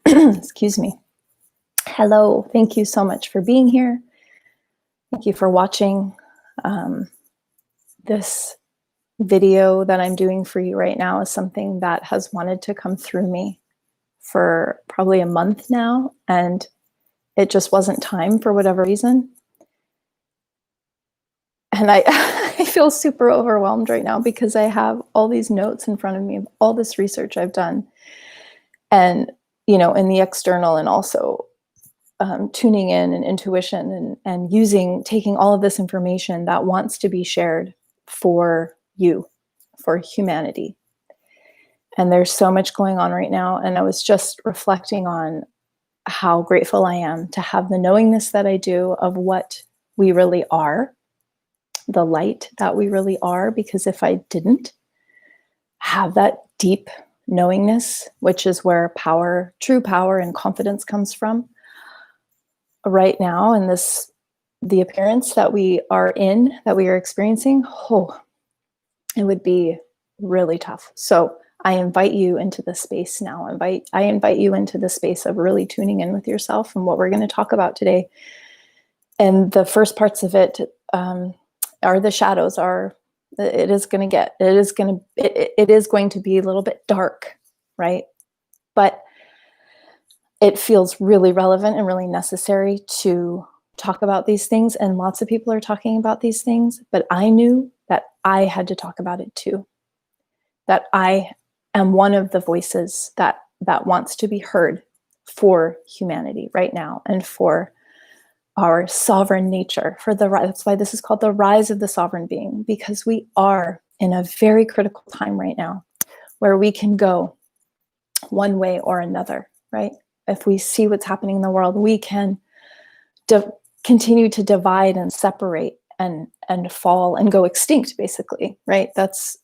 Excuse me. Hello, thank you so much for being here. Thank you for watching this video that I'm doing for you right now is something that has wanted to come through me for probably a month now, and it just wasn't time for whatever reason. And I, I feel super overwhelmed right now because I have all these notes in front of me of all this research I've done, and in the external, and also tuning in and intuition and taking all of this information that wants to be shared for you, for humanity. And there's so much going on right now. And I was just reflecting on how grateful I am to have the knowingness that I do of what we really are, the light that we really are, because if I didn't have that deep knowingness, which is where power, true power and confidence comes from, right now in the appearance that we are experiencing, it would be really tough. So I invite you into the space now. I invite you into the space of really tuning in with yourself and what we're going to talk about today. And the first parts of it are the shadows. It is going to be a little bit dark, right? But it feels really relevant and really necessary to talk about these things. And lots of people are talking about these things, but I knew that I had to talk about it too. That I am one of the voices that wants to be heard for humanity right now and for our sovereign nature, that's why this is called the rise of the sovereign being, because we are in a very critical time right now where we can go one way or another, right? If we see what's happening in the world, we can continue to divide and separate and fall and go extinct, basically, right? That's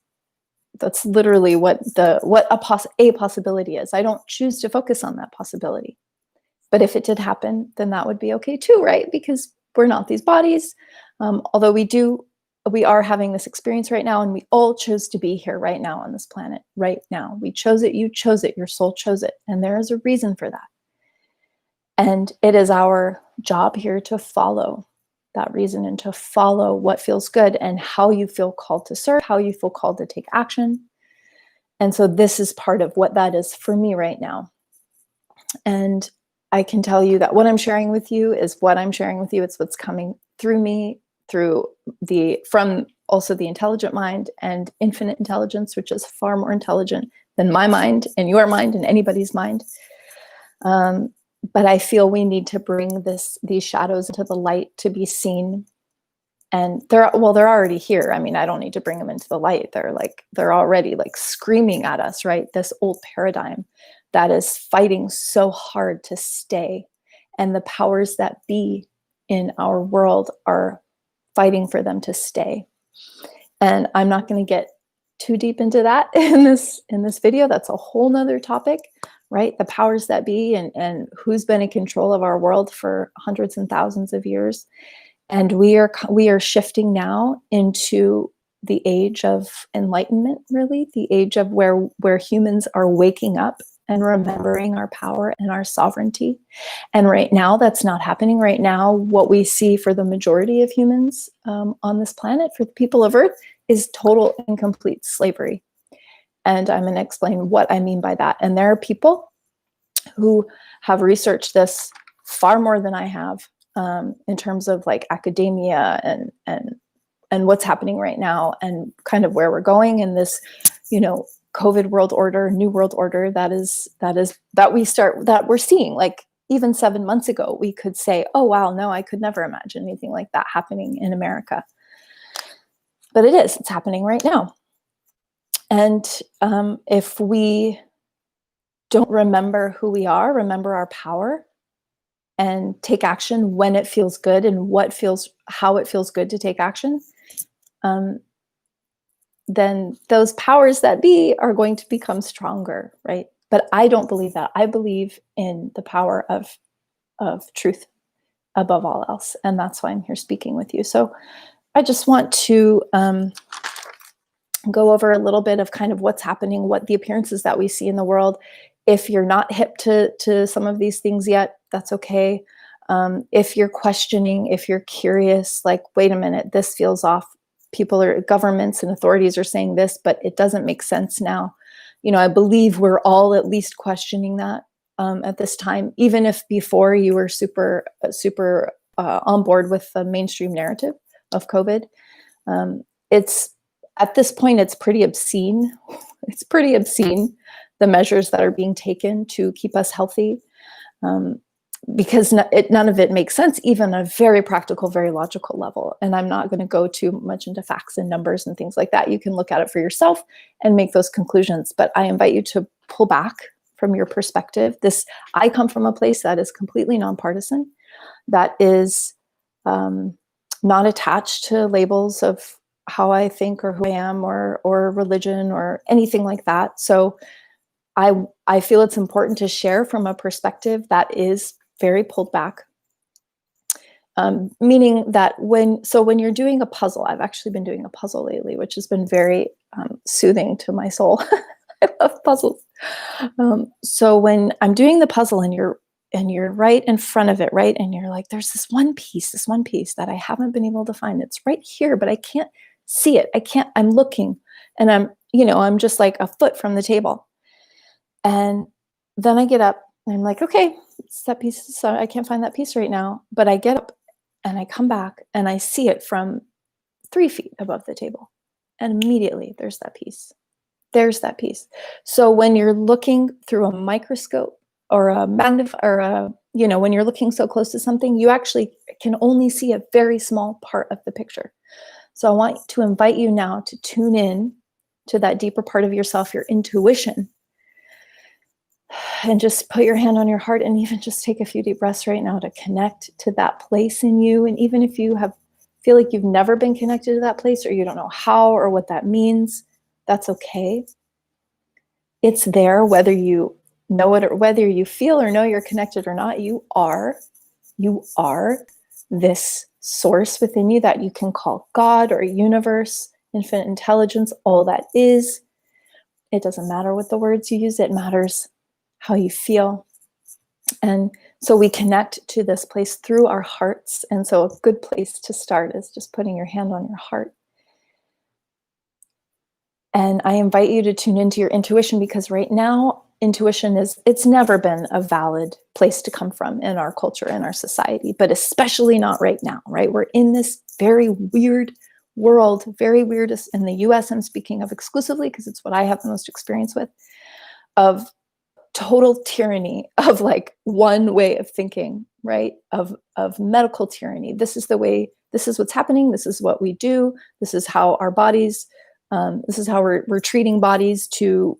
literally what a possibility is. I don't choose to focus on that possibility. But if it did happen, then that would be okay too, right? Because we're not these bodies. Although we are having this experience right now, and we all chose to be here right now on this planet, right now. We chose it, you chose it, your soul chose it. And there is a reason for that. And it is our job here to follow that reason and to follow what feels good and how you feel called to serve, how you feel called to take action. And so this is part of what that is for me right now. And I can tell you that what I'm sharing with you is what I'm sharing with you. It's what's coming through me, from also the intelligent mind and infinite intelligence, which is far more intelligent than my mind and your mind and anybody's mind. But I feel we need to bring these shadows into the light to be seen. And they're already here. I mean, I don't need to bring them into the light. They're already like screaming at us, right? This old paradigm that is fighting so hard to stay. And the powers that be in our world are fighting for them to stay. And I'm not going to get too deep into that in this video. That's a whole nother topic, right? The powers that be and who's been in control of our world for hundreds and thousands of years. And we are shifting now into the age of enlightenment, really, the age of where humans are waking up and remembering our power and our sovereignty. And right now, that's not happening. Right now, what we see for the majority of humans on this planet, for the people of Earth, is total and complete slavery. And I'm going to explain what I mean by that. And there are people who have researched this far more than I have in terms of like academia and what's happening right now and kind of where we're going in this, COVID world order, new world order that we're seeing. Like even 7 months ago, we could say, oh, wow, no, I could never imagine anything like that happening in America. But it's happening right now. And if we don't remember who we are, remember our power, and take action when it feels good and how it feels good to take action, then those powers that be are going to become stronger, right? But I don't believe that. I believe in the power of truth above all else. And that's why I'm here speaking with you. So I just want to go over a little bit of kind of what's happening, what the appearances that we see in the world. If you're not hip to some of these things yet, that's okay. If you're questioning, if you're curious, like, wait a minute, this feels off. Governments and authorities are saying this, but it doesn't make sense now. I believe we're all at least questioning that at this time, even if before you were super on board with the mainstream narrative of COVID. It's at this point, it's pretty obscene. It's pretty obscene, the measures that are being taken to keep us healthy, because none of it makes sense, even on a very practical, very logical level. And I'm not going to go too much into facts and numbers and things like that. You can look at it for yourself and make those conclusions. But I invite you to pull back from your perspective. I come from a place that is completely nonpartisan, that is not attached to labels of how I think or who I am or religion or anything like that. So I feel it's important to share from a perspective that is very pulled back. Meaning that when you're doing a puzzle, I've actually been doing a puzzle lately, which has been very soothing to my soul. I love puzzles. So when I'm doing the puzzle and you're right in front of it, right? And you're like, there's this one piece that I haven't been able to find. It's right here, but I can't see it. I'm looking, and I'm just like a foot from the table. And then I get up and I'm like, okay, it's that piece. So I can't find that piece right now, but I get up and I come back and I see it from 3 feet above the table. And immediately there's that piece. There's that piece. So when you're looking through a microscope or a magnifier, when you're looking so close to something, you actually can only see a very small part of the picture. So I want to invite you now to tune in to that deeper part of yourself, your intuition, and just put your hand on your heart and even just take a few deep breaths right now to connect to that place in you. And even if you feel like you've never been connected to that place, or you don't know how or what that means, that's okay. It's there, whether you know it or whether you feel or know you're connected or not. You are this source within you that you can call God or universe, infinite intelligence, all that is. It doesn't matter what the words you use, it matters how you feel. And so we connect to this place through our hearts. And so a good place to start is just putting your hand on your heart. And I invite you to tune into your intuition, because right now, intuition it's never been a valid place to come from in our culture, in our society, but especially not right now, right? We're in this very weird world, very weird in the US, I'm speaking of exclusively because it's what I have the most experience with, of total tyranny of like one way of thinking, right? Of medical tyranny. This is what's happening. This is what we do. This is how our bodies, this is how we're treating bodies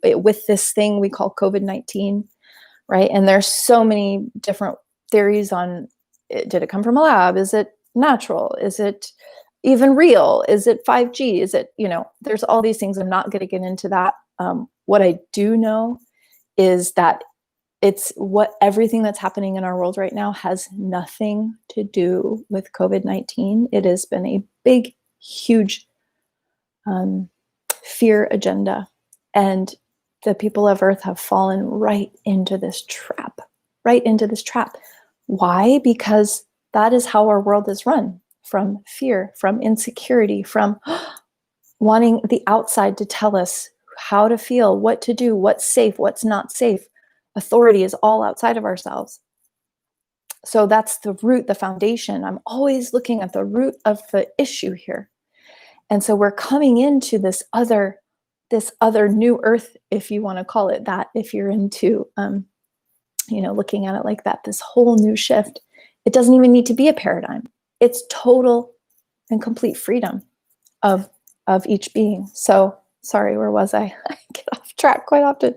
with this thing we call COVID-19, right? And there's so many different theories on did it come from a lab? Is it natural? Is it even real? Is it 5G? Is it, there's all these things. I'm not going to get into that. What I do know is that everything that's happening in our world right now has nothing to do with COVID-19. It has been a big, huge fear agenda. And the people of Earth have fallen right into this trap. Why? Because that is how our world is run, from fear, from insecurity, from wanting the outside to tell us how to feel, what to do, what's safe, what's not safe. Authority is all outside of ourselves. So that's the root, the foundation. I'm always looking at the root of the issue here. And so we're coming into this other new earth, if you want to call it that, if you're into, looking at it like that, this whole new shift. It doesn't even need to be a paradigm. It's total and complete freedom of each being. So sorry, where was I? I get off track quite often.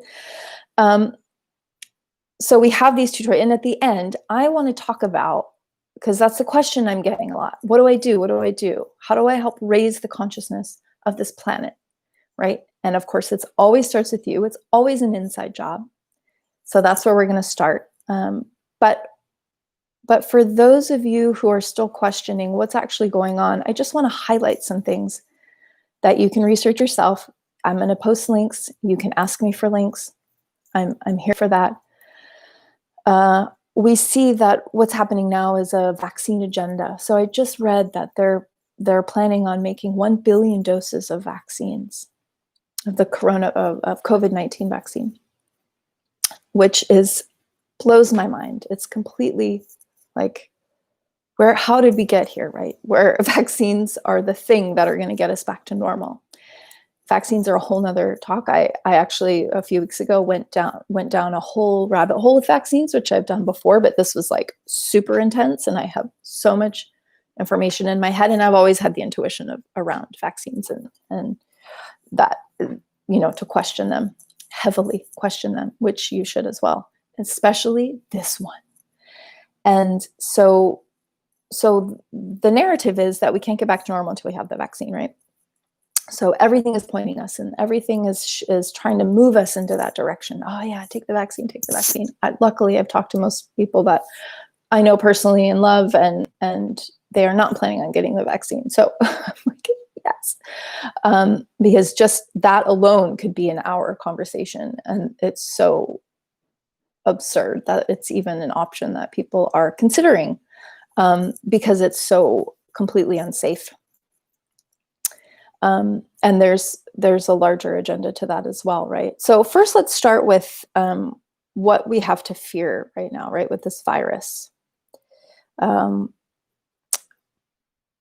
So we have these two, and at the end, I want to talk about, because that's the question I'm getting a lot. What do I do? What do I do? How do I help raise the consciousness of this planet, right? And of course, it always starts with you. It's always an inside job. So that's where we're going to start. But But for those of you who are still questioning what's actually going on, I just want to highlight some things that you can research yourself. I'm going to post links. You can ask me for links. I'm here for that. We see that what's happening now is a vaccine agenda. So I just read that they're planning on making 1 billion doses of vaccines of the of COVID-19 vaccine, which blows my mind. It's completely like, how did we get here, right? Where vaccines are the thing that are going to get us back to normal. Vaccines are a whole nother talk. I actually, a few weeks ago, went down a whole rabbit hole with vaccines, which I've done before, but this was like super intense, and I have so much information in my head, and I've always had the intuition around vaccines and that, to question them, heavily question them, which you should as well, especially this one. And so the narrative is that we can't get back to normal until we have the vaccine, right? So everything is pointing us, and everything is trying to move us into that direction. Oh yeah, take the vaccine, take the vaccine. Luckily, I've talked to most people that I know personally and love, and they are not planning on getting the vaccine. So I'm like, yes, because just that alone could be an hour conversation, and it's so absurd that it's even an option that people are considering, because it's so completely unsafe. And there's a larger agenda to that as well, right? So first, let's start with what we have to fear right now, right, with this virus.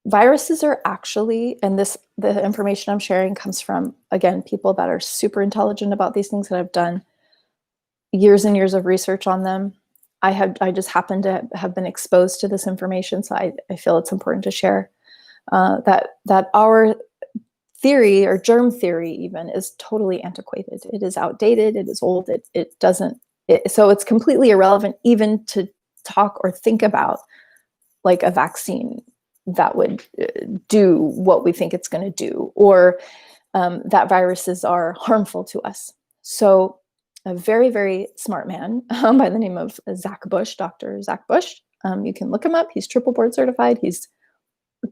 Viruses are actually, and the information I'm sharing comes from, again, people that are super intelligent about these things, that have done years and years of research on them. I just happen to have been exposed to this information, so I feel it's important to share that our theory, or germ theory even, is totally antiquated. It is outdated. It is old. So it's completely irrelevant even to talk or think about like a vaccine that would do what we think it's going to do, or that viruses are harmful to us. So a very, very smart man by the name of Zach Bush, Dr. Zach Bush, you can look him up. He's triple board certified. He's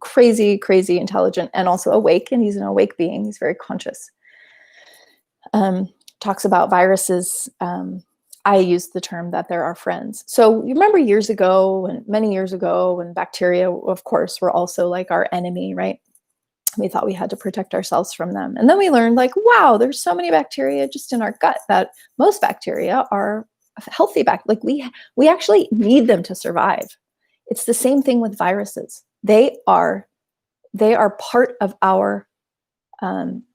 crazy, crazy intelligent, and also awake, and he's an awake being. He's very conscious. Talks about viruses. I use the term that they're our friends. So you remember many years ago, when bacteria, of course, were also like our enemy, right? We thought we had to protect ourselves from them. And then we learned, like, wow, there's so many bacteria just in our gut that most bacteria are healthy like we actually need them to survive. It's the same thing with viruses. They are part of our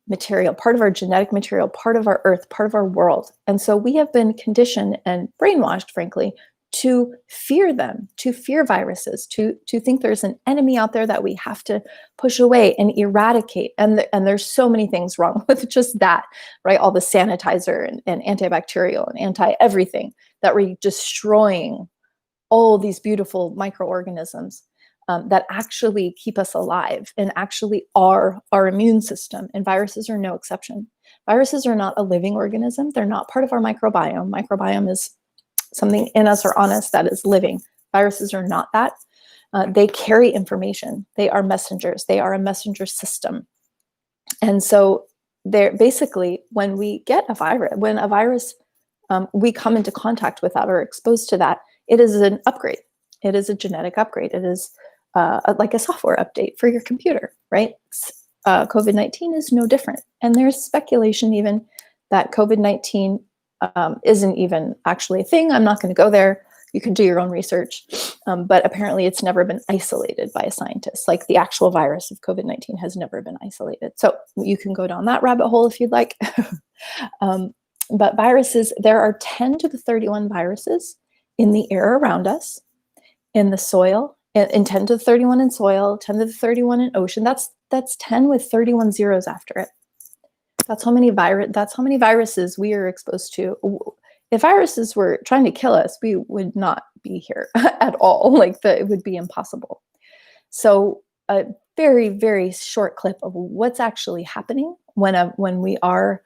material, part of our genetic material, part of our earth, part of our world. And so we have been conditioned and brainwashed, frankly, to fear them, to fear viruses, to think there's an enemy out there that we have to push away and eradicate. And there's so many things wrong with just that, right? All the sanitizer and antibacterial and anti-everything, that we're destroying all these beautiful microorganisms that actually keep us alive and actually are our immune system. And viruses are no exception. Viruses are not a living organism. They're not part of our microbiome. Microbiome is something in us or on us that is living. Viruses are not that. They carry information. They are messengers. They are a messenger system. And so they're basically, when we get a virus, we come into contact with that or exposed to that, it is an upgrade. It is a genetic upgrade. It is like a software update for your computer, right? COVID-19 is no different. And there's speculation even that COVID-19 isn't even actually a thing. I'm not going to go there. You can do your own research. But apparently it's never been isolated by a scientist. Like the actual virus of COVID-19 has never been isolated. So you can go down that rabbit hole if you'd like. But viruses, there are 10 to the 31 viruses in the air around us, in the soil, and 10 to the 31 in soil, 10 to the 31 in ocean. That's 10 with 31 zeros after it. That's how many viruses we are exposed to. If viruses were trying to kill us, we would not be here at all. It would be impossible. So a very, very short clip of what's actually happening when we are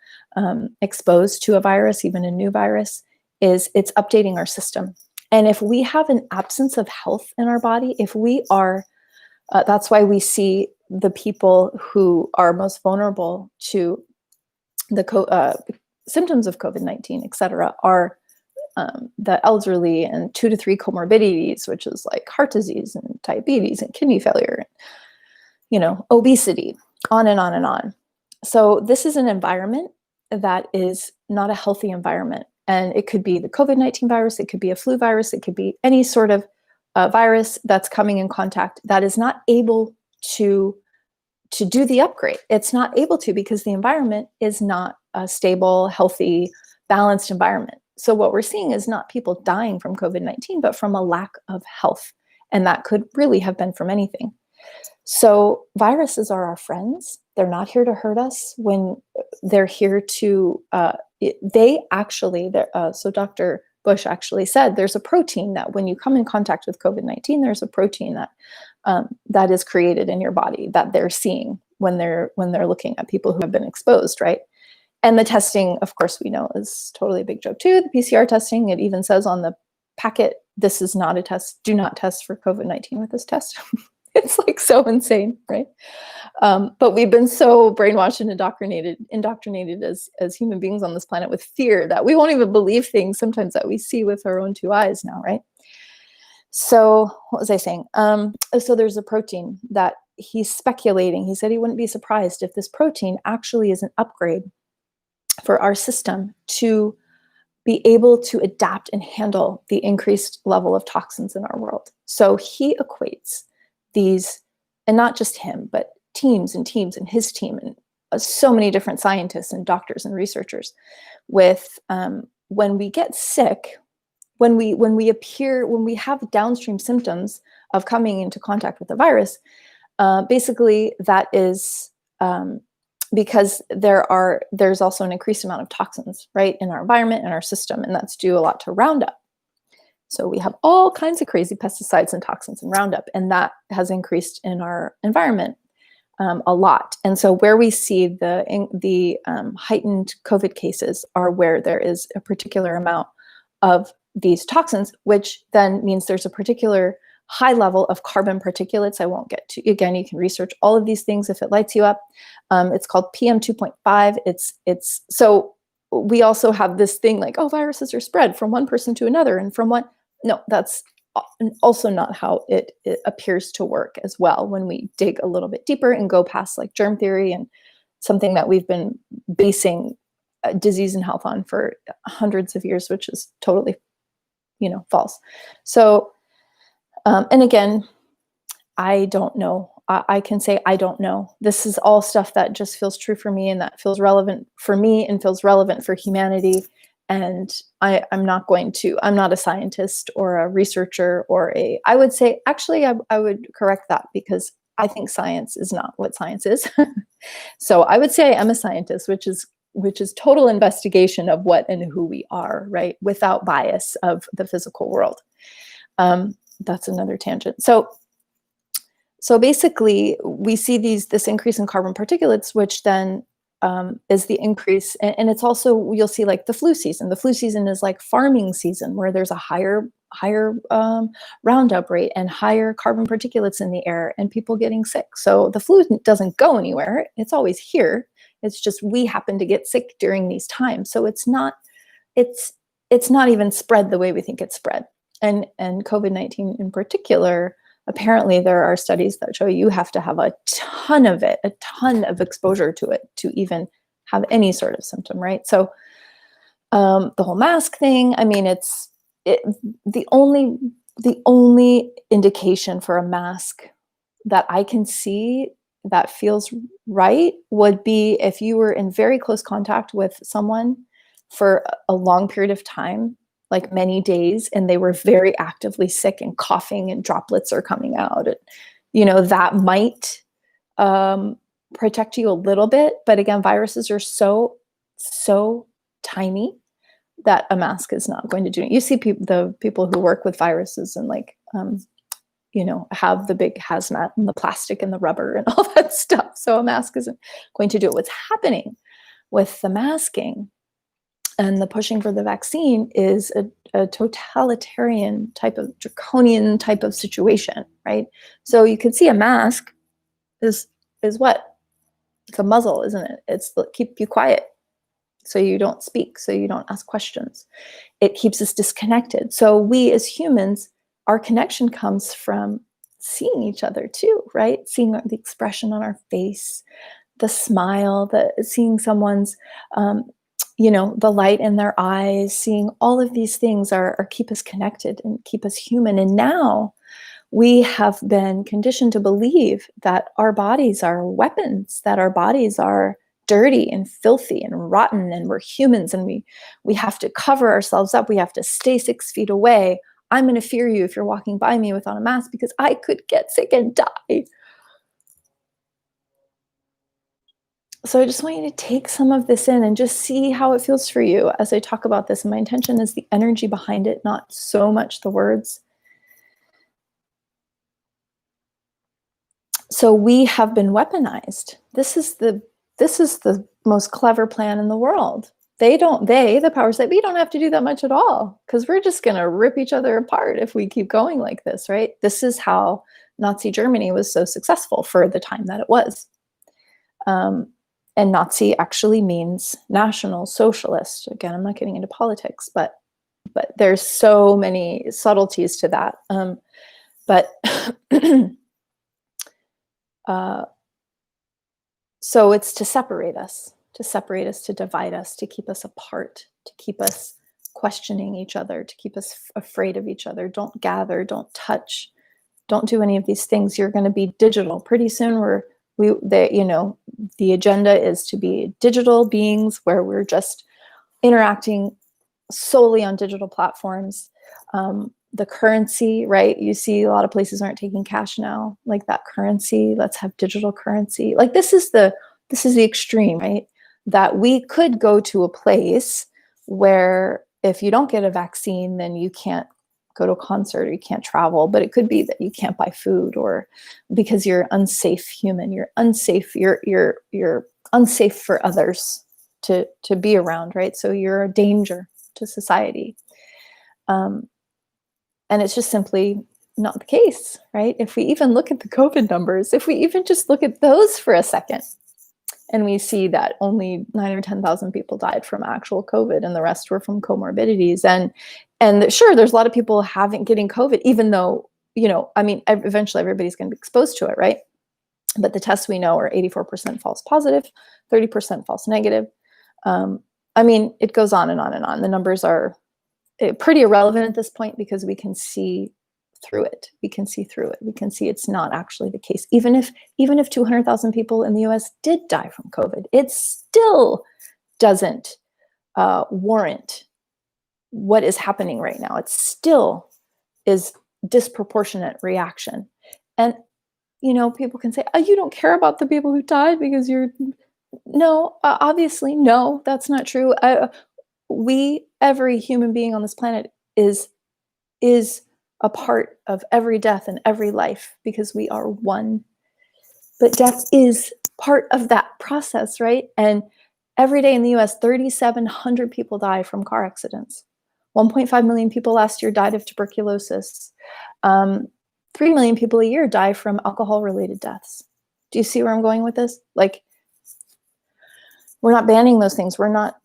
exposed to a virus, even a new virus, is it's updating our system. And if we have an absence of health in our body, if we are, that's why we see the people who are most vulnerable to the symptoms of COVID-19, et cetera, are the elderly and 2 to 3 comorbidities, which is like heart disease and diabetes and kidney failure, obesity, on and on and on. So this is an environment that is not a healthy environment. And it could be the COVID-19 virus, it could be a flu virus, it could be any sort of virus that's coming in contact that is not able to do the upgrade. It's not able to because the environment is not a stable, healthy, balanced environment. So what we're seeing is not people dying from COVID-19, but from a lack of health. And that could really have been from anything. So viruses are our friends. They're not here to hurt us. When they're here to, so Dr. Bush actually said there's a protein that when you come in contact with COVID-19, there's a protein that is created in your body that they're seeing when they're looking at people who have been exposed, right? And the testing, of course, we know is totally a big joke too. The PCR testing, it even says on the packet, this is not a test. Do not test for COVID-19 with this test. It's like so insane, right? But we've been so brainwashed and indoctrinated as human beings on this planet with fear that we won't even believe things sometimes that we see with our own 2 eyes now, right? So what was I saying? So there's a protein that he's speculating. He said he wouldn't be surprised if this protein actually is an upgrade for our system to be able to adapt and handle the increased level of toxins in our world. So he equates these, and not just him, but teams and his team and so many different scientists and doctors and researchers with when we get sick, when we have downstream symptoms of coming into contact with the virus, basically that is because there's also an increased amount of toxins, right, in our environment and our system, and that's due a lot to Roundup. So we have all kinds of crazy pesticides and toxins in Roundup, and that has increased in our environment a lot. And so where we see the heightened COVID cases are where there is a particular amount of these toxins, which then means there's a particular high level of carbon particulates. I won't get to, again, you can research all of these things if it lights you up. It's called PM 2.5. It's so we also have this thing like, oh, viruses are spread from one person to another and from one. No, that's also not how it appears to work as well when we dig a little bit deeper and go past like germ theory and something that we've been basing disease and health on for hundreds of years, which is totally, false. So, and again, I don't know. I can say I don't know. This is all stuff that just feels true for me and that feels relevant for me and feels relevant for humanity. And I'm not a scientist or a researcher I would say, actually, I would correct that because I think science is not what science is. So I would say I am a scientist, which is total investigation of what and who we are, right? Without bias of the physical world. That's another tangent. So basically we see this increase in carbon particulates, which then is the increase. And it's also, you'll see like the flu season. The flu season is like farming season where there's a higher Roundup rate and higher carbon particulates in the air and people getting sick. So the flu doesn't go anywhere. It's always here. It's just we happen to get sick during these times. So it's not even spread the way we think it's spread. And COVID-19 in particular, apparently there are studies that show you have to have a ton of exposure to it to even have any sort of symptom, right? So the whole mask thing, I mean, the only indication for a mask that I can see that feels right would be if you were in very close contact with someone for a long period of time, like many days, and they were very actively sick and coughing and droplets are coming out. And, that might protect you a little bit. But again, viruses are so tiny that a mask is not going to do it. You see the people who work with viruses and have the big hazmat and the plastic and the rubber and all that stuff. So a mask isn't going to do it. What's happening with the masking And the pushing for the vaccine is a totalitarian type of draconian type of situation, right? So you can see a mask is what? It's a muzzle, isn't it? It's keep you quiet so you don't speak, so you don't ask questions. It keeps us disconnected. So we as humans, our connection comes from seeing each other too, right? Seeing the expression on our face, the smile, seeing someone's, the light in their eyes, seeing all of these things are keep us connected and keep us human. And now we have been conditioned to believe that our bodies are weapons, that our bodies are dirty and filthy and rotten, and we're humans, and we have to cover ourselves up. We have to stay 6 feet away. I'm going to fear you if you're walking by me without a mask because I could get sick and die. So I just want you to take some of this in and just see how it feels for you as I talk about this. And my intention is the energy behind it, not so much the words. So we have been weaponized. This is the most clever plan in the world. The powers that be don't have to do that much at all, because we're just going to rip each other apart if we keep going like this, right? This is how Nazi Germany was so successful for the time that it was. And Nazi actually means National Socialist. Again, I'm not getting into politics, but there's so many subtleties to that. So it's to separate us, to divide us, to keep us apart, to keep us questioning each other, to keep us afraid of each other. Don't gather, don't touch, don't do any of these things. You're going to be digital. Pretty soon the agenda is to be digital beings where we're just interacting solely on digital platforms. The currency, right? You see a lot of places aren't taking cash now, like that currency. Let's have digital currency. Like this is the extreme, right? That we could go to a place where if you don't get a vaccine, then you can't go to a concert or you can't travel, but it could be that you can't buy food, or because you're unsafe human, you're unsafe, you're unsafe for others to be around, right? So you're a danger to society. And it's just simply not the case, right? If we even look at the COVID numbers, if we even just look at those for a second, and we see that only 9 or 10,000 people died from actual COVID, and the rest were from comorbidities. And sure, there's a lot of people getting COVID, even though, eventually everybody's going to be exposed to it, right? But the tests we know are 84% false positive, 30% false negative. It goes on and on and on. The numbers are pretty irrelevant at this point because we can see through it. We can see it's not actually the case. Even if 200,000 people in the US did die from COVID, it still doesn't warrant what is happening right now. It still is disproportionate reaction. And, people can say, oh, you don't care about the people who died because no, obviously, no, that's not true. Every human being on this planet is a part of every death and every life because we are one. But death is part of that process, right? And every day in the US, 3,700 people die from car accidents. 1.5 million people last year died of tuberculosis. 3 million people a year die from alcohol-related deaths. Do you see where I'm going with this? Like, we're not banning those things. We're not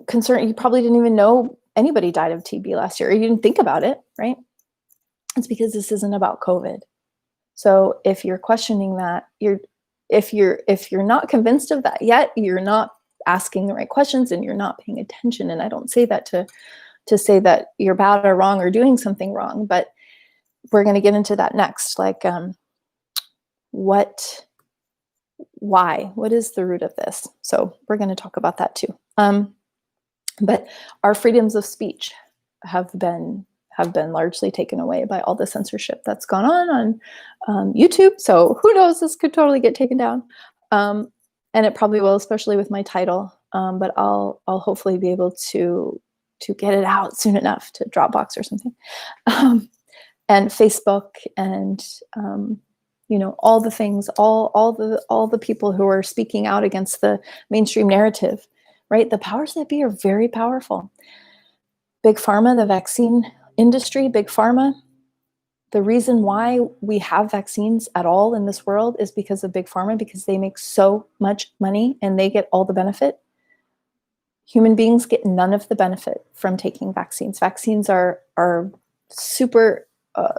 concerned. You probably didn't even know anybody died of TB last year, or you didn't think about it, right? It's because this isn't about COVID. So if you're questioning that, if you're not convinced of that yet, you're not asking the right questions and you're not paying attention. And I don't say that to say that you're bad or wrong or doing something wrong, but we're going to get into that next. Like, why? What is the root of this? So we're going to talk about that too. But our freedoms of speech have been largely taken away by all the censorship that's gone on YouTube. So who knows, this could totally get taken down. And it probably will, especially with my title. But I'll hopefully be able to get it out soon enough to Dropbox or something. And Facebook and all the things, all the people who are speaking out against the mainstream narrative, right? The powers that be are very powerful. Big pharma, the vaccine industry, big pharma, the reason why we have vaccines at all in this world is because of big pharma, because they make so much money and they get all the benefit. Human beings get none of the benefit from taking vaccines. Vaccines are super,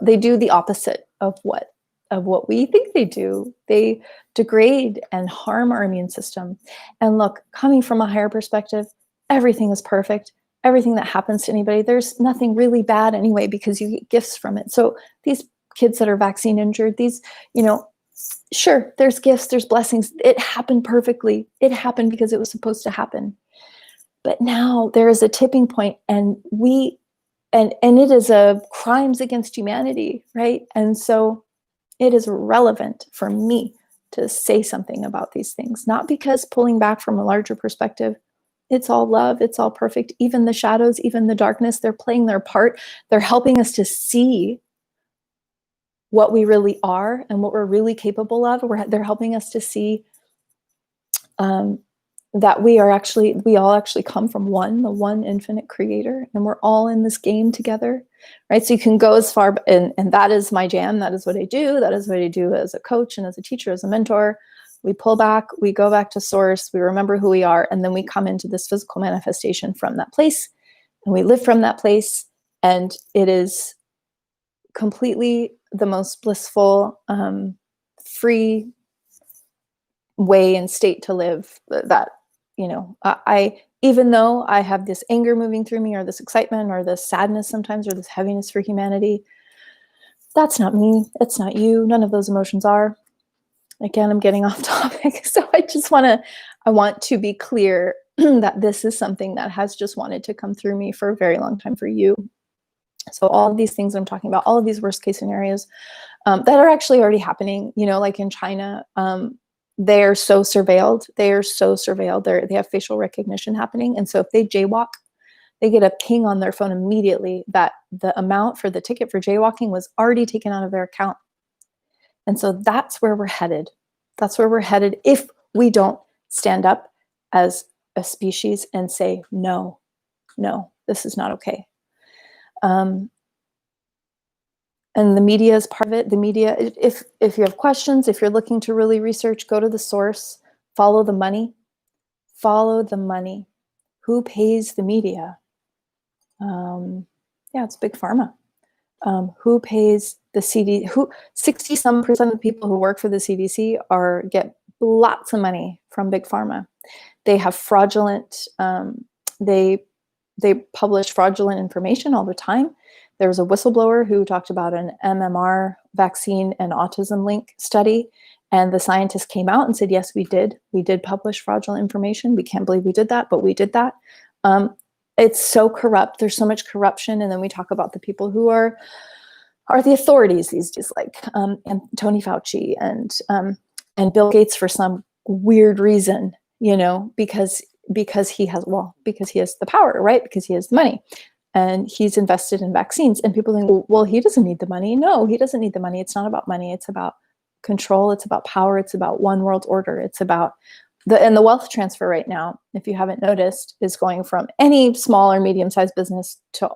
they do the opposite of what we think they do. They degrade and harm our immune system. And look, coming from a higher perspective, everything is perfect. Everything that happens to anybody, there's nothing really bad anyway, because you get gifts from it. So these kids that are vaccine injured, these, sure, there's gifts, there's blessings. It happened perfectly. It happened because it was supposed to happen. But now there is a tipping point, and and it is a crimes against humanity, right? And so it is relevant for me to say something about these things, not because pulling back from a larger perspective, it's all love, it's all perfect. Even the shadows, even the darkness, they're playing their part. They're helping us to see what we really are and what we're really capable of. They're helping us to see that we all actually come from the one infinite creator, and we're all in this game together, right? So you can go as far, and that is my jam. That is what I do. That is what I do as a coach and as a teacher, as a mentor. We pull back, we go back to source, we remember who we are, and then we come into this physical manifestation from that place, and we live from that place, and it is completely the most blissful, free way and state to live. That, I even though I have this anger moving through me, or this excitement, or this sadness sometimes, or this heaviness for humanity, that's not me, it's not you, none of those emotions are. Again, I'm getting off topic. So I want to be clear that this is something that has just wanted to come through me for a very long time for you. So all of these things I'm talking about, all of these worst case scenarios that are actually already happening, like in China, they're so surveilled. They have facial recognition happening. And so if they jaywalk, they get a ping on their phone immediately that the amount for the ticket for jaywalking was already taken out of their account. And so that's where we're headed. That's where we're headed if we don't stand up as a species and say, no, this is not okay. And the media is part of it. The media, if you have questions, if you're looking to really research, go to the source, follow the money. Follow the money. Who pays the media? It's big pharma. Who pays the CDC? 60% of the people who work for the CDC get lots of money from big pharma. They have fraudulent. They publish fraudulent information all the time. There was a whistleblower who talked about an MMR vaccine and autism link study, and the scientist came out and said, "Yes, we did. We did publish fraudulent information. We can't believe we did that, but we did that." It's so corrupt. There's so much corruption. And then we talk about the people who are the authorities these days, like and Tony Fauci and Bill Gates, for some weird reason, because he has the power, right? Because he has the money, and he's invested in vaccines. And people think, well, he doesn't need the money. No, he doesn't need the money. It's not about money. It's about control. It's about power. It's about one world order. It's about the wealth transfer right now, if you haven't noticed, is going from any small or medium-sized business to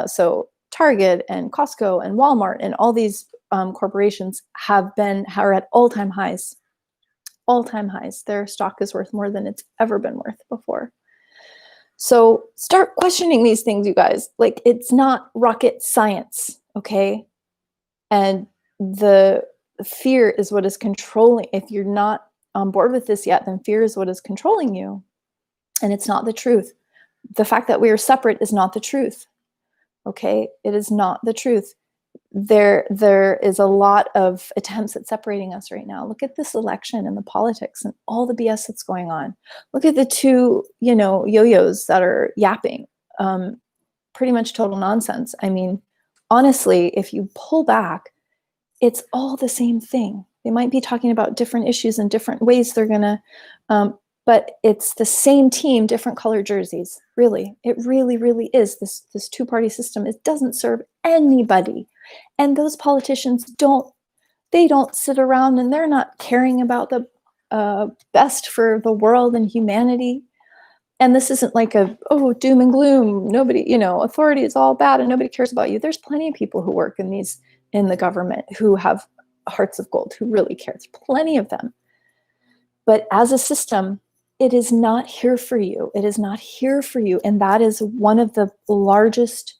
so Target and Costco and Walmart and all these corporations are at all-time highs. All-time highs. Their stock is worth more than it's ever been worth before. So start questioning these things, you guys. Like, it's not rocket science, okay? And the fear is what is controlling. If you're not on board with this yet, then fear is what is controlling you. And it's not the truth. The fact that we are separate is not the truth. Okay? It is not the truth. There is a lot of attempts at separating us right now. Look at this election and the politics and all the BS that's going on. Look at the two, yo-yos that are yapping. Pretty much total nonsense. I mean, honestly, if you pull back, it's all the same thing. They might be talking about different issues and different ways they're going to, but it's the same team, different colored jerseys. Really, it really, really is. This two-party system, it doesn't serve anybody. And those politicians don't sit around and they're not caring about the best for the world and humanity. And this isn't like oh, doom and gloom. Nobody, authority is all bad and nobody cares about you. There's plenty of people who work in the government who have hearts of gold, who really care. There's plenty of them. But as a system, it is not here for you. It is not here for you. And that is one of the largest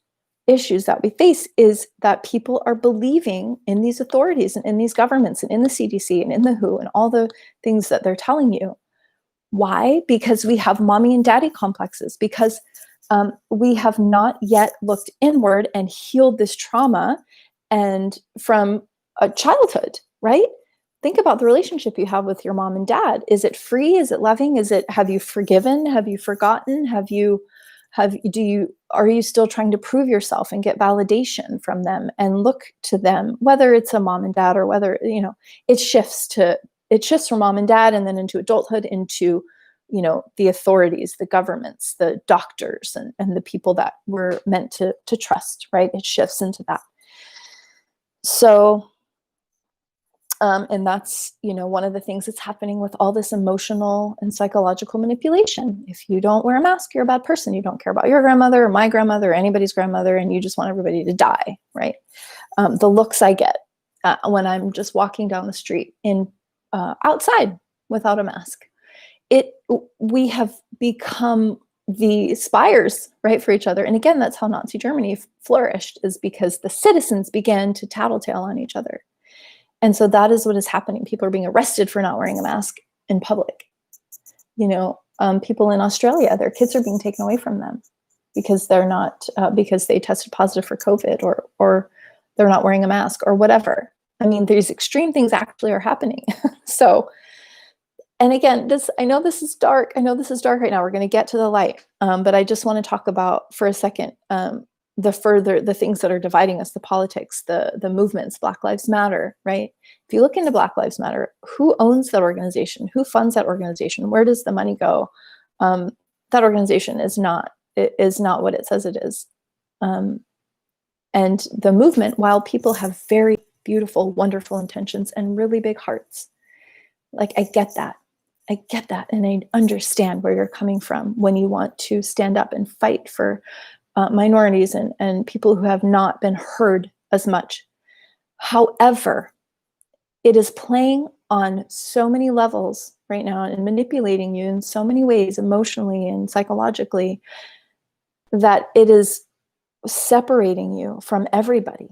issues that we face, is that people are believing in these authorities and in these governments and in the CDC and in the WHO and all the things that they're telling you. Why? Because we have mommy and daddy complexes, because we have not yet looked inward and healed this trauma and from a childhood, right? Think about the relationship you have with your mom and dad. Is it free? Is it loving? Have you forgiven? Have you forgotten? Are you still trying to prove yourself and get validation from them and look to them, whether it's a mom and dad or whether, it shifts from mom and dad and then into adulthood, into, the authorities, the governments, the doctors, and the people that we're meant to trust, right? It shifts into that. So, and that's, one of the things that's happening with all this emotional and psychological manipulation. If you don't wear a mask, you're a bad person. You don't care about your grandmother or my grandmother or anybody's grandmother, and you just want everybody to die, right? The looks I get when I'm just walking down the street outside without a mask. We have become the spies, right, for each other. And again, that's how Nazi Germany flourished, is because the citizens began to tattletale on each other. And so that is what is happening. People are being arrested for not wearing a mask in public. People in Australia, their kids are being taken away from them because because they tested positive for COVID, or they're not wearing a mask or whatever. I mean, these extreme things actually are happening. So, and again, I know this is dark. I know this is dark right now. We're going to get to the light. But I just want to talk about for a second, the things that are dividing us, the politics, the movements, Black Lives Matter, right? If you look into Black Lives Matter, who owns that organization? Who funds that organization? Where does the money go? That organization is not what it says it is. And the movement, while people have very beautiful, wonderful intentions and really big hearts, like I get that. And I understand where you're coming from when you want to stand up and fight for minorities and people who have not been heard as much. However, it is playing on so many levels right now and manipulating you in so many ways, emotionally and psychologically, that it is separating you from everybody.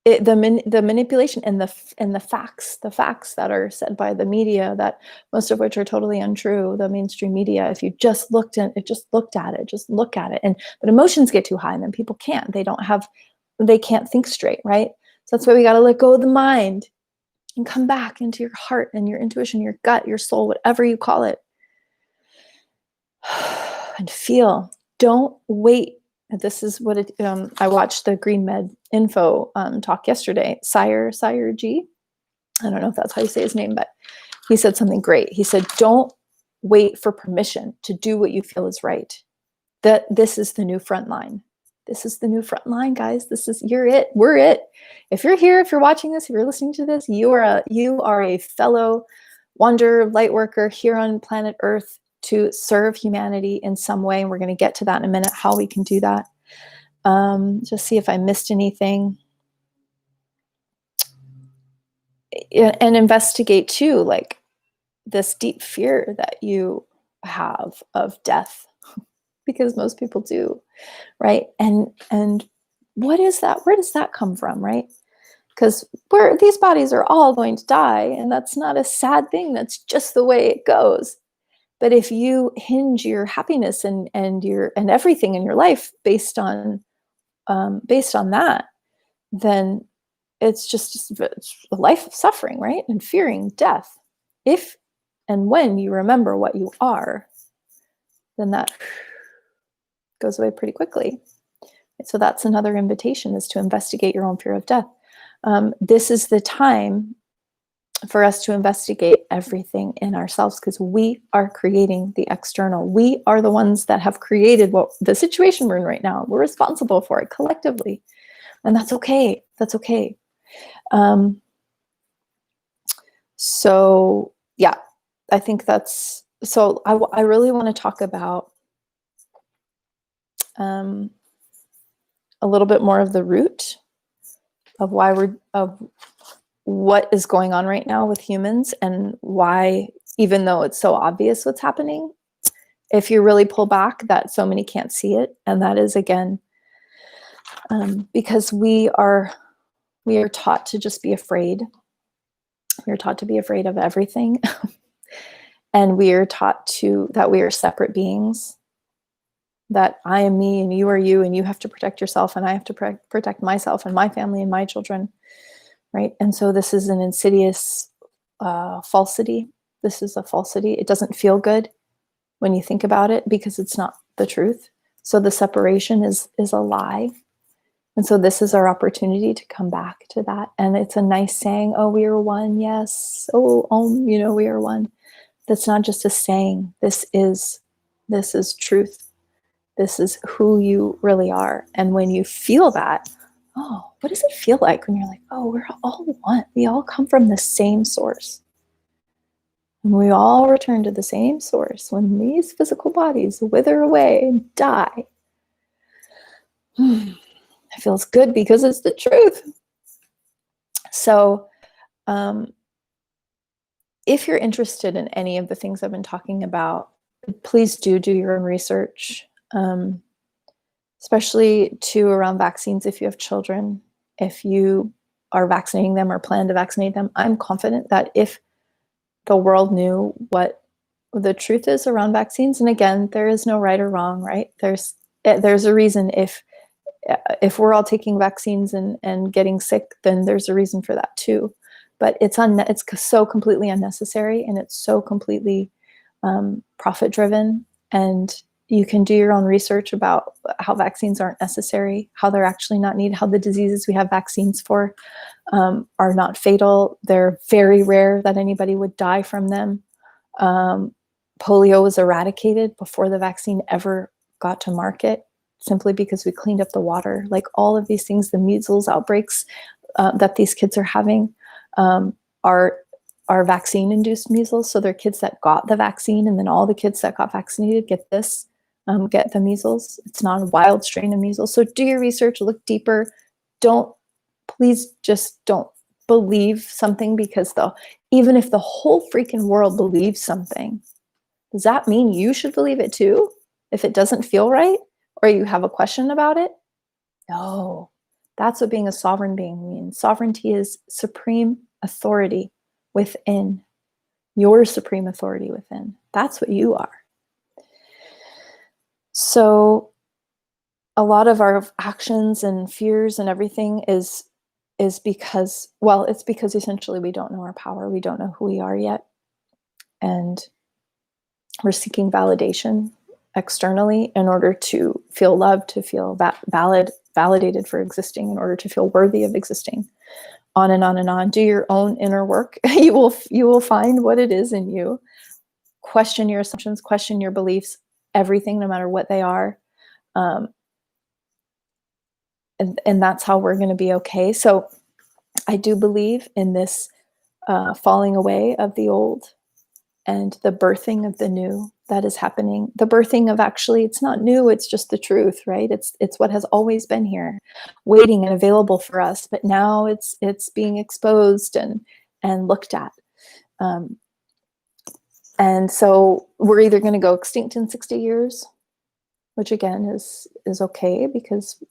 The manipulation and the facts that are said by the media, that most of which are totally untrue, the mainstream media. If you just look at it, but emotions get too high and then people can't. They can't think straight, right? So that's why we got to let go of the mind and come back into your heart and your intuition, your gut, your soul, whatever you call it, and feel. Don't wait. This is what I watched the Green Med Info talk yesterday. Sire G. I don't know if that's how you say his name, but he said something great. He said, don't wait for permission to do what you feel is right. That this is the new front line. This is the new front line, guys. You're it. We're it. If you're here, if you're watching this, if you're listening to this, you are a fellow wanderer, light worker here on planet Earth to serve humanity in some way. And we're going to get to that in a minute, how we can do that. Just see if I missed anything. And investigate too, like this deep fear that you have of death, because most people do, right? And what is that? Where does that come from, right? Because these bodies are all going to die, and that's not a sad thing. That's just the way it goes. But if you hinge your happiness and everything in your life based on that, then it's just a life of suffering, right? And fearing death. If and when you remember what you are, then that goes away pretty quickly. So that's another invitation, is to investigate your own fear of death. This is the time for us to investigate everything in ourselves, because we are creating the external. We are the ones that have created the situation we're in right now. We're responsible for it collectively. And that's okay. That's okay. So yeah, I think that's, so I really want to talk about a little bit more of the root of of what is going on right now with humans, and why, even though it's so obvious what's happening, if you really pull back, that so many can't see it. And that is, again, because we are taught to just be afraid. We are taught to be afraid of everything. And we are taught that we are separate beings, that I am me and you are you, and you have to protect yourself and I have to protect myself and my family and my children, right? And so this is an insidious falsity. This is a falsity. It doesn't feel good when you think about it, because it's not the truth. So the separation is a lie. And so this is our opportunity to come back to that. And it's a nice saying, oh, we are one. Yes. Oh, we are one. That's not just a saying. This is truth. This is who you really are. And when you feel that, oh, what does it feel like when you're like, oh, we're all one. We all come from the same source. And we all return to the same source when these physical bodies wither away and die. It feels good because it's the truth. So if you're interested in any of the things I've been talking about, please do your own research, especially around vaccines. If you have children, if you are vaccinating them or plan to vaccinate them, I'm confident that if the world knew what the truth is around vaccines, and again, there is no right or wrong, right? There's a reason. If we're all taking vaccines and getting sick, then there's a reason for that too. But it's so completely unnecessary, and it's so completely profit driven. And you can do your own research about how vaccines aren't necessary, how they're actually not needed, how the diseases we have vaccines for are not fatal. They're very rare that anybody would die from them. Polio was eradicated before the vaccine ever got to market, simply because we cleaned up the water. Like all of these things, the measles outbreaks that these kids are having are vaccine-induced measles. So they're kids that got the vaccine, and then all the kids that got vaccinated get the measles. It's not a wild strain of measles. So do your research, look deeper. Please just don't believe something because even if the whole freaking world believes something, does that mean you should believe it too? If it doesn't feel right or you have a question about it? No, that's what being a sovereign being means. Sovereignty is supreme authority within, your supreme authority within. That's what you are. So a lot of our actions and fears and everything is because, well, it's because essentially we don't know our power. We don't know who we are yet. And we're seeking validation externally in order to feel loved, to feel validated for existing, in order to feel worthy of existing. On and on and on. Do your own inner work. You will find what it is in you. Question your assumptions, question your beliefs, everything, no matter what they are. And that's how we're going to be okay. So I do believe in this falling away of the old and the birthing of the new that is happening. The birthing of, actually, it's not new, it's just the truth, right? It's what has always been here, waiting and available for us, but now it's being exposed and looked at. And so we're either going to go extinct in 60 years, which again is okay, because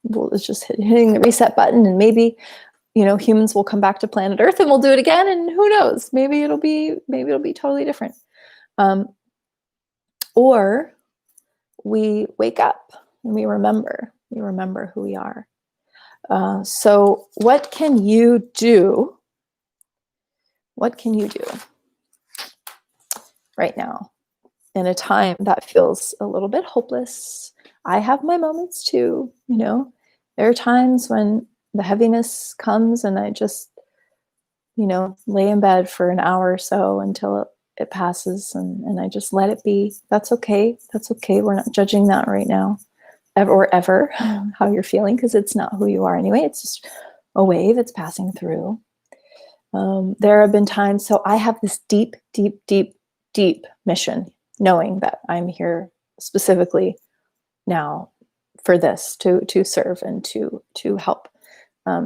it's just hitting the reset button, and maybe humans will come back to planet Earth and we'll do it again, and who knows, maybe it'll be totally different. Or we wake up and we remember who we are. So what can you do? What can you do right now in a time that feels a little bit hopeless? I have my moments too. There are times when the heaviness comes and I just, lay in bed for an hour or so until it passes, and I just let it be. That's okay. That's okay. We're not judging that right now, ever, how you're feeling, because it's not who you are anyway. It's just a wave. It's passing through. There have been times, so I have this deep, deep, deep, deep mission, knowing that I'm here specifically now for this, to serve and to help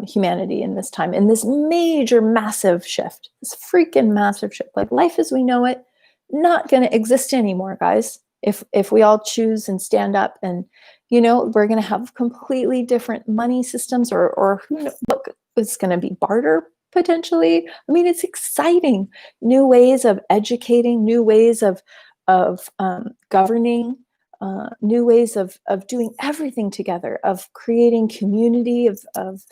humanity in this time, in this major, massive shift, this freaking massive shift. Like life as we know it, not going to exist anymore, guys. If we all choose and stand up, and we're going to have completely different money systems, or who knows what is going to be, barter potentially. I mean, it's exciting. New ways of educating, new ways of governing, new ways of doing everything together, of creating community, of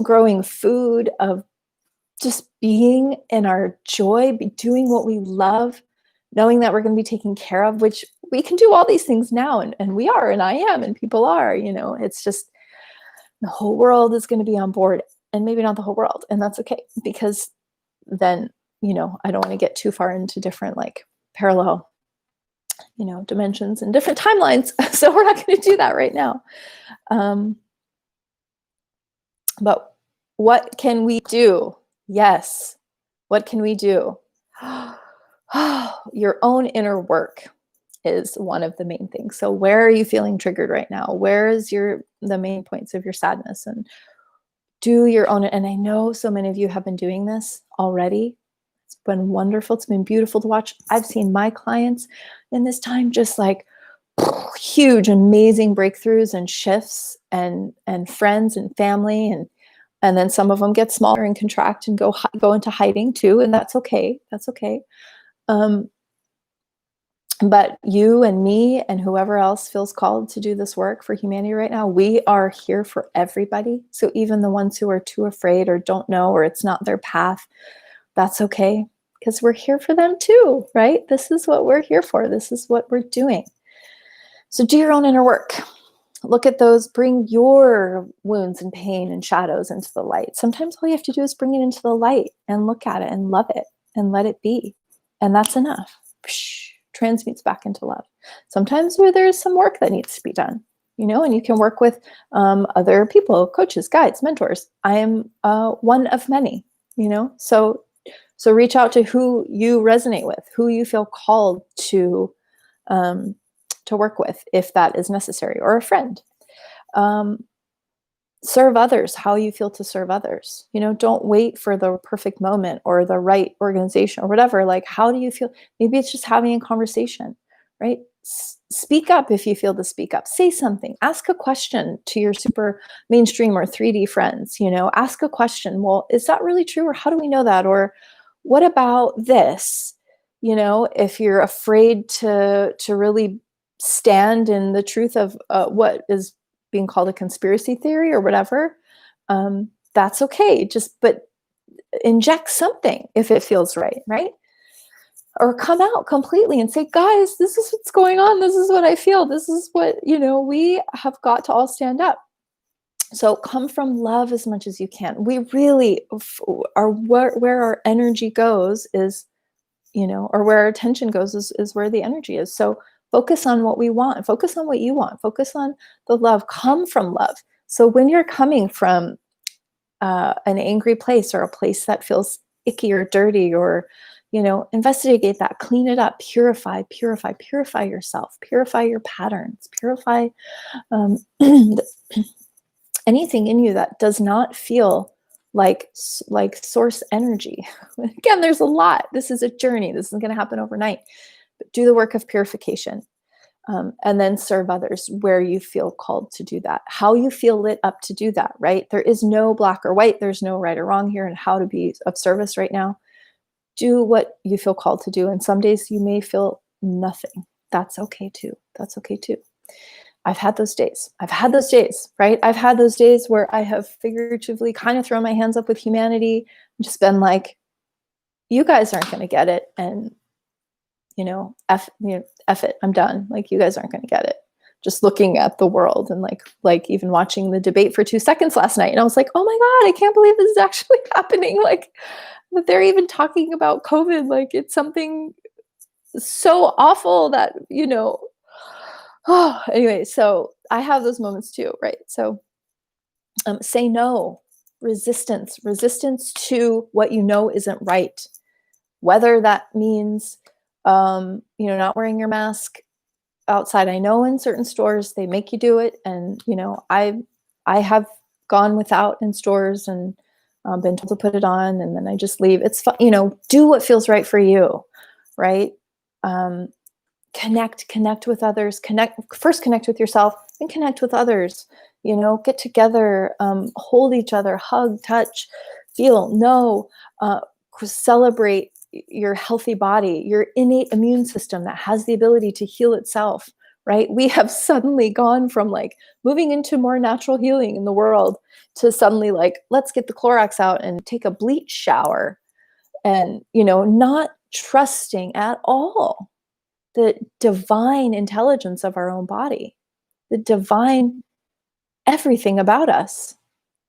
growing food, of just being in our joy, doing what we love, knowing that we're going to be taken care of, which we can do all these things now, and we are, and I am, and people are. It's just the whole world is going to be on board, and maybe not the whole world, and that's okay, because then I don't want to get too far into different parallel dimensions and different timelines. So we're not going to do that right now. But what can we do? Yes. What can we do? Your own inner work is one of the main things. So where are you feeling triggered right now? Where is the main points of your sadness? And do your own, and I know so many of you have been doing this already. It's been wonderful. It's been beautiful to watch. I've seen my clients in this time just huge, amazing breakthroughs and shifts, and friends and family, and then some of them get smaller and contract and go into hiding too, and that's okay. That's okay. But you and me and whoever else feels called to do this work for humanity right now, we are here for everybody. So even the ones who are too afraid or don't know, or it's not their path, that's okay, because we're here for them too, right? This is what we're here for. This is what we're doing. So do your own inner work. Look at those, bring your wounds and pain and shadows into the light. Sometimes all you have to do is bring it into the light and look at it and love it and let it be. And that's enough. Transmutes back into love. Sometimes where there's some work that needs to be done, and you can work with other people, coaches, guides, mentors. I am one of many, so reach out to who you resonate with, who you feel called to work with, if that is necessary, or a friend. Serve others how you feel to serve others. Don't wait for the perfect moment or the right organization or whatever. How do you feel? Maybe it's just having a conversation, right? Speak up if you feel to speak up. Say something. Ask a question to your super mainstream or 3D friends. Ask a question. Well, is that really true? Or how do we know that? Or what about this? If you're afraid to really stand in the truth of what is being called a conspiracy theory or whatever, that's okay. But inject something if it feels right? Or come out completely and say, guys, this is what's going on. This is what I feel. This is what, we have got to all stand up. So come from love as much as you can. We really are where our energy goes is, or where our attention goes is where the energy is. So focus on what we want. Focus on what you want. Focus on the love. Come from love. So when you're coming from an angry place, or a place that feels icky or dirty, or, investigate that, clean it up, purify yourself, purify your patterns, purify anything in you that does not feel like source energy. Again, there's a lot. This is a journey. This isn't going to happen overnight. But do the work of purification, and then serve others where you feel called to do that, how you feel lit up to do that, right? There is no black or white. There's no right or wrong here, and how to be of service right now. Do what you feel called to do. And some days you may feel nothing. That's okay too. That's okay too. I've had those days, right? I've had those days where I have figuratively kind of thrown my hands up with humanity and just been like, you guys aren't going to get it. And F it, I'm done. You guys aren't going to get it. Just looking at the world, and like even watching the debate for 2 seconds last night. And I was like, oh my God, I can't believe this is actually happening. That they're even talking about COVID. It's something so awful that, anyway, so I have those moments too, right? So say no. resistance to what you know isn't right. Whether that means, not wearing your mask outside. I know in certain stores they make you do it, and I have gone without in stores and been told to put it on, and then I just leave. It's fun, do what feels right for you, right? Um, connect with others. Connect with yourself, and connect with others. Get together, hold each other, hug, touch, feel, know, celebrate your healthy body, your innate immune system that has the ability to heal itself, right? We have suddenly gone from like moving into more natural healing in the world to suddenly like, let's get the Clorox out and take a bleach shower, and, not trusting at all the divine intelligence of our own body, the divine everything about us,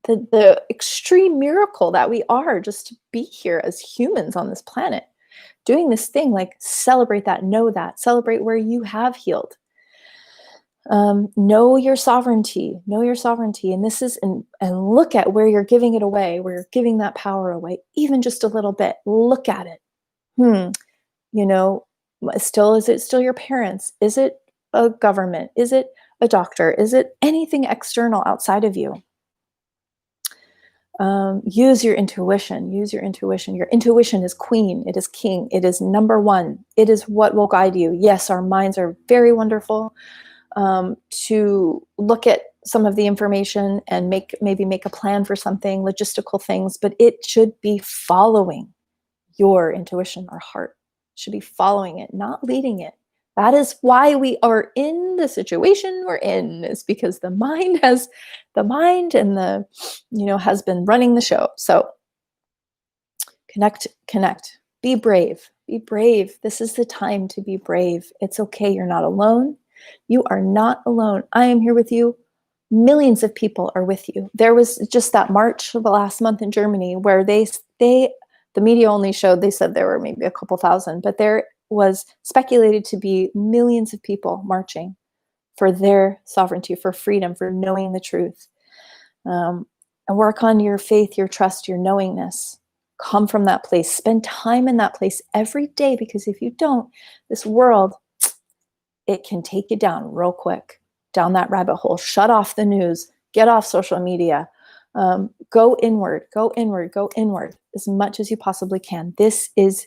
the extreme miracle that we are just to be here as humans on this planet, doing this thing. Like, celebrate that, celebrate where you have healed. Know your sovereignty, and this is, and look at where you're giving it away, where you're giving that power away, even just a little bit. Look at it. Is it still your parents? Is it a government? Is it a doctor? Is it anything external outside of you? Use your intuition. Your intuition is queen. It is king. It is number one. It is what will guide you. Yes, our minds are very wonderful to look at some of the information and maybe make a plan for something, logistical things, but it should be following your intuition or heart. It should be following it, not leading it. That is why we are in the situation we're in, is because the mind and has been running the show. So connect, be brave. This is the time to be brave. It's okay. You're not alone. You are not alone. I am here with you. Millions of people are with you. There was just that march of the last month in Germany where the media only showed, they said there were maybe a couple thousand, but there was speculated to be millions of people marching for their sovereignty, for freedom, for knowing the truth. And work on your faith, your trust, your knowingness. Come from that place. Spend time in that place every day, because if you don't, this world, it can take you down real quick, down that rabbit hole. Shut off the news. Get off social media. Go inward as much as you possibly can. This is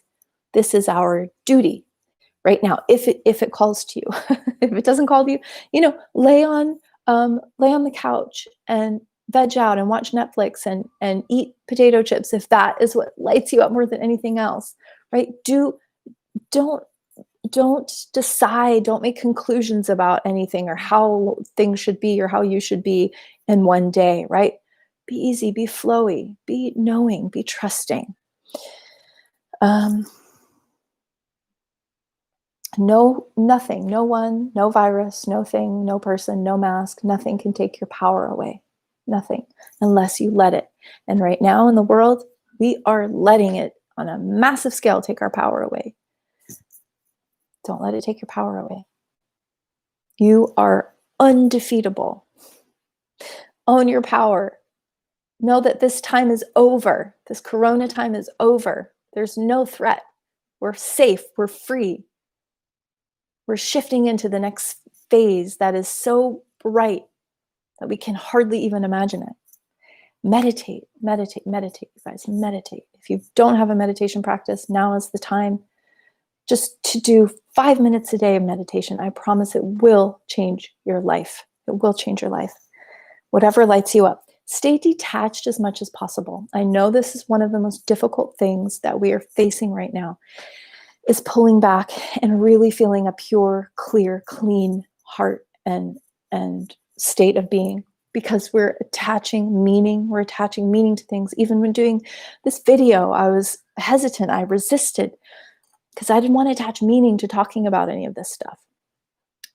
our duty right now. If it calls to you, if it doesn't call to you, lay on the couch and veg out and watch Netflix and eat potato chips if that is what lights you up more than anything else, right? Don't decide, don't make conclusions about anything or how things should be or how you should be in one day, right? Be easy, be flowy, be knowing, be trusting. Nothing, no one, no virus, no thing, no person, no mask, nothing can take your power away. Nothing, unless you let it. And right now in the world, we are letting it on a massive scale take our power away. Don't let it take your power away. You are undefeatable. Own your power. Know that this time is over. This Corona time is over. There's no threat. We're safe. We're free. We're shifting into the next phase that is so bright that we can hardly even imagine it. Meditate, you guys, meditate. If you don't have a meditation practice, now is the time just to do 5 minutes a day of meditation. I promise it will change your life. It will change your life. Whatever lights you up. Stay detached as much as possible. I know this is one of the most difficult things that we are facing right now, is pulling back and really feeling a pure, clear, clean heart and state of being, because we're attaching meaning to things. Even when doing this video, I was hesitant. I resisted because I didn't want to attach meaning to talking about any of this stuff.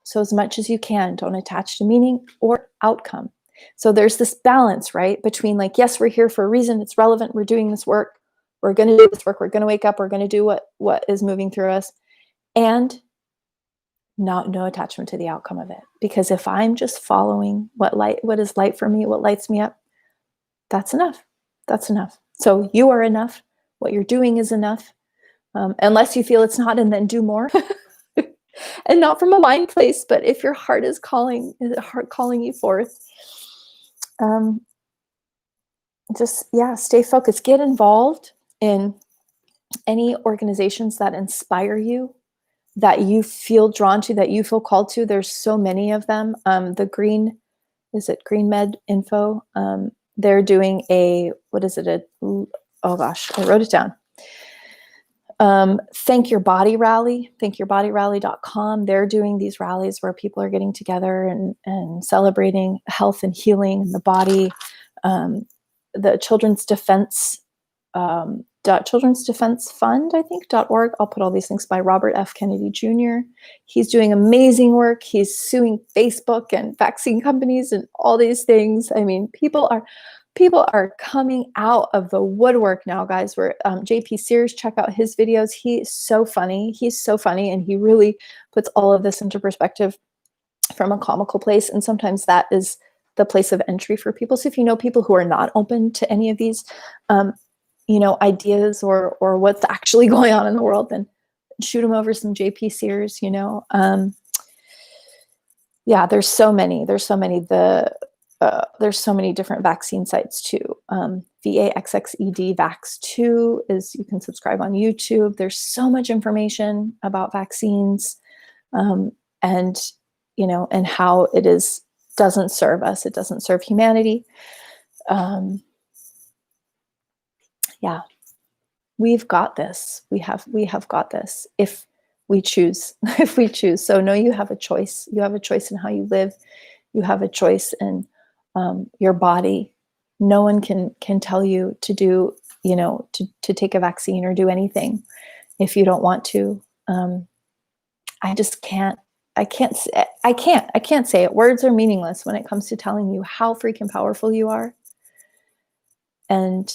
So as much as you can, don't attach to meaning or outcome. So there's this balance, right? Between like, yes, we're here for a reason. It's relevant. We're doing this work. We're going to do this work. We're going to wake up. We're going to do what is moving through us, and no attachment to the outcome of it. Because if I'm just following what is light for me, what lights me up, that's enough. That's enough. So you are enough. What you're doing is enough. Unless you feel it's not, and then do more. And not from a mind place, but if your heart is calling you forth, just, yeah, stay focused. Get involved in any organizations that inspire you, that you feel drawn to, that you feel called to. There's so many of them. The Green, is it Green Med Info? They're doing oh gosh, I wrote it down. Thank Your Body Rally, thankyourbodyrally.com. They're doing these rallies where people are getting together and celebrating health and healing in the body. The Children's Defense Fund, I think, .org. I'll put all these links by Robert F. Kennedy Jr. He's doing amazing work. He's suing Facebook and vaccine companies and all these things. I mean, people are coming out of the woodwork now, guys. Where JP Sears, check out his videos. He's so funny. And he really puts all of this into perspective from a comical place. And sometimes that is the place of entry for people. So if you know people who are not open to any of these, ideas or what's actually going on in the world, then shoot them over some JP Sears. Yeah, there's so many. There's so many different vaccine sites too. VAXXED Vax2 you can subscribe on YouTube. There's so much information about vaccines, and how it doesn't serve us. It doesn't serve humanity. Yeah, we've got this. We have got this if we choose. So know you have a choice. You have a choice in how you live. You have a choice in your body. No one can tell you to do, to take a vaccine or do anything if you don't want to. I just can't. I can't say it. Words are meaningless when it comes to telling you how freaking powerful you are. And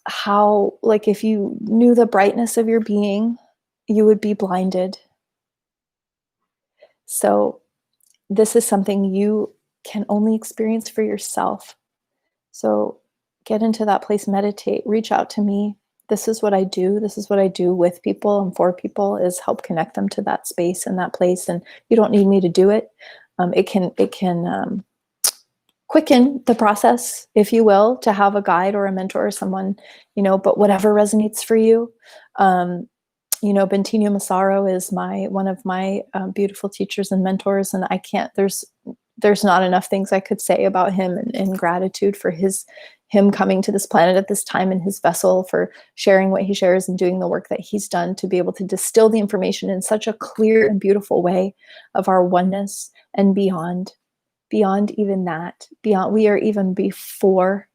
how, like, if you knew the brightness of your being, you would be blinded. So this is something you can only experience for yourself. So get into that place, meditate, reach out to me. This is what I do. This is what I do with people and for people, is help connect them to that space and that place. And you don't need me to do it. It can quicken the process, if you will, to have a guide or a mentor or someone, but whatever resonates for you. Bentinho Massaro is one of my beautiful teachers and mentors, and there's not enough things I could say about him in gratitude for him coming to this planet at this time, and his vessel for sharing what he shares and doing the work that he's done to be able to distill the information in such a clear and beautiful way of our oneness and beyond even that, we are even before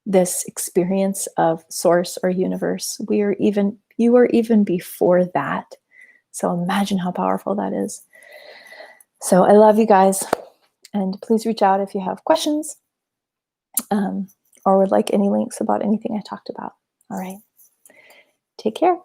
this experience of source or universe. You are even before that. So imagine how powerful that is. So I love you guys, and please reach out if you have questions, or would like any links about anything I talked about. All right. Take care.